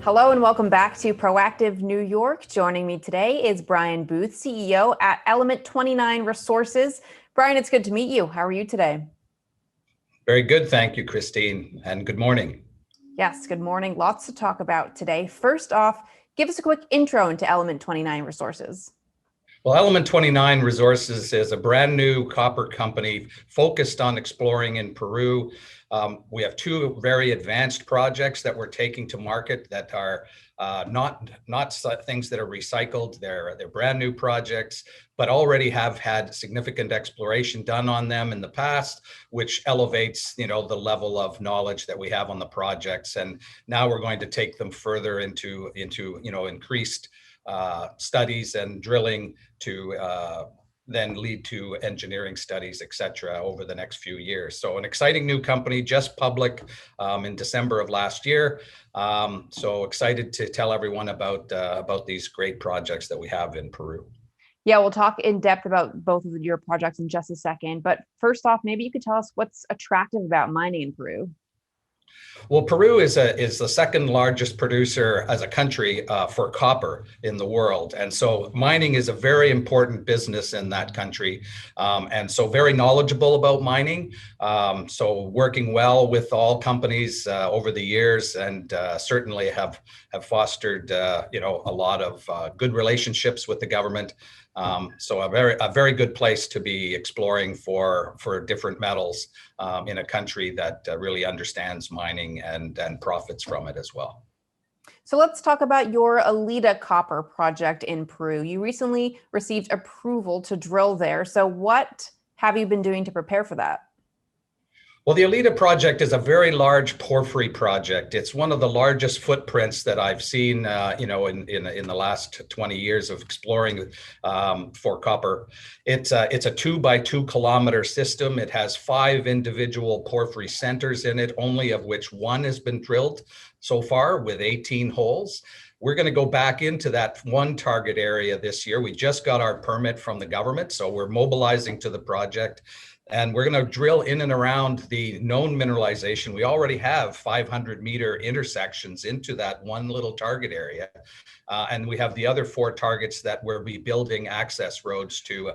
Hello and welcome back to Proactive New York. Joining me today is Brian Booth, CEO at Element 29 Resources. Brian, it's good to meet you. How are you today? Very good. Thank you, Christine. And good morning. Yes, good morning. Lots to talk about today. First off, give us a quick intro into Element 29 Resources. Well, Element 29 Resources is a brand new copper company focused on exploring in Peru. We have two very advanced projects that we're taking to market that are not things that are recycled. They're brand new projects, but already have had significant exploration done on them in the past, which elevates, the level of knowledge that we have on the projects. And now we're going to take them further into increased studies and drilling to then lead to engineering studies, et cetera, over the next few years. So an exciting new company, just public in December of last year. So excited to tell everyone about these great projects that we have in Peru. Yeah, we'll talk in depth about both of your projects in just a second. But first off, maybe you could tell us what's attractive about mining in Peru. Well, Peru is the second largest producer as a country for copper in the world. And so mining is a very important business in that country. And so very knowledgeable about mining. So working well with all companies over the years, and certainly have fostered a lot of good relationships with the government. So a very good place to be exploring for different metals in a country that really understands mining and profits from it as well. So let's talk about your Elita copper project in Peru. You recently received approval to drill there. So what have you been doing to prepare for that? Well, the Elita project is a very large porphyry project. It's one of the largest footprints that I've seen, in the last 20 years of exploring for copper. It's a 2 by 2 kilometer system. It has 5 individual porphyry centers in it, only of which one has been drilled so far with 18 holes. We're going to go back into that one target area this year. We just got our permit from the government, so we're mobilizing to the project. And we're going to drill in and around the known mineralization. We already have 500-meter intersections into that one little target area. And we have the other 4 targets that we'll be building access roads to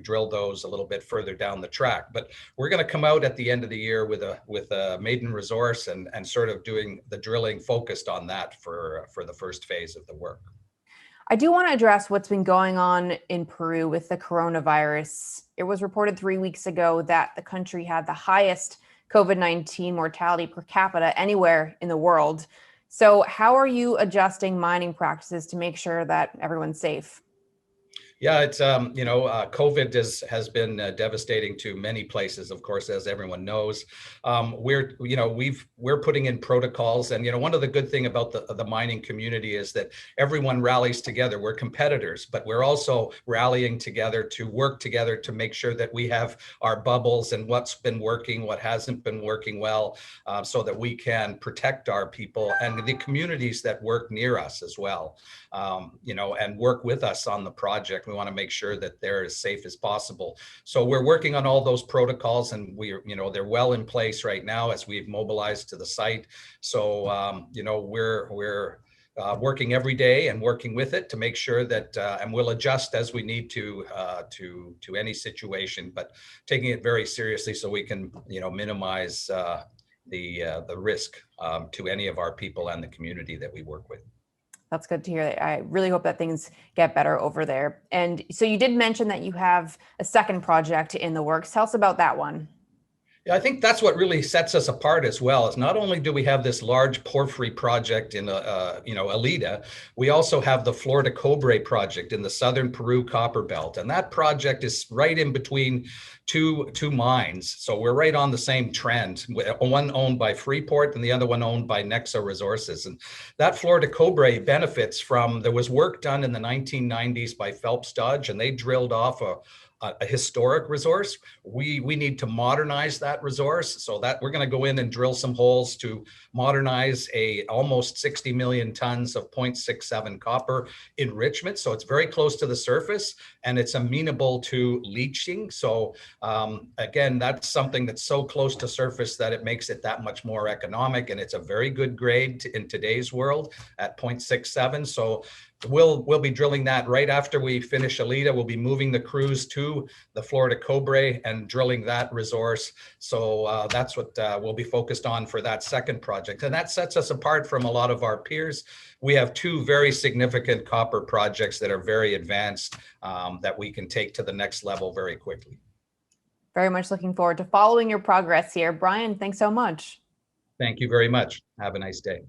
drill those a little bit further down the track. But we're going to come out at the end of the year with a maiden resource and sort of doing the drilling focused on that for the first phase of the work. I do want to address what's been going on in Peru with the coronavirus. It was reported 3 weeks ago that the country had the highest COVID-19 mortality per capita anywhere in the world. So how are you adjusting mining practices to make sure that everyone's safe? Yeah, it's COVID has been devastating to many places, of course, as everyone knows. We're putting in protocols, and one of the good thing about the mining community is that everyone rallies together. We're competitors, but we're also rallying together to work together to make sure that we have our bubbles and what's been working, what hasn't been working well, so that we can protect our people and the communities that work near us as well, and work with us on the project. We want to make sure that they're as safe as possible. So we're working on all those protocols, and they're well in place right now as we've mobilized to the site. So, we're working every day and working with it to make sure that, and we'll adjust as we need to any situation, but taking it very seriously so we can, minimize the risk to any of our people and the community that we work with. That's good to hear. I really hope that things get better over there. And so you did mention that you have a second project in the works. Tell us about that one. Yeah, I think that's what really sets us apart as well. Is not only do we have this large porphyry project in Elita, we also have the Florida Cobrae project in the southern Peru copper belt, and that project is right in between two mines. So we're right on the same trend. One owned by Freeport and the other one owned by Nexa Resources. And that Florida Cobrae benefits from, there was work done in the 1990s by Phelps Dodge, and they drilled off a historic resource. We need to modernize that resource, so that we're going to go in and drill some holes to modernize a almost 60 million tons of 0.67 copper enrichment. So it's very close to the surface and it's amenable to leaching. So again, that's something that's so close to surface that it makes it that much more economic, and it's a very good grade in today's world at 0.67. So we'll be drilling that right after we finish Elita. We'll be moving the crews to the Florida Cobrae and drilling that resource. So that's what we'll be focused on for that second project. And that sets us apart from a lot of our peers. We have two very significant copper projects that are very advanced that we can take to the next level very quickly. Very much looking forward to following your progress here. Brian, thanks so much. Thank you very much. Have a nice day.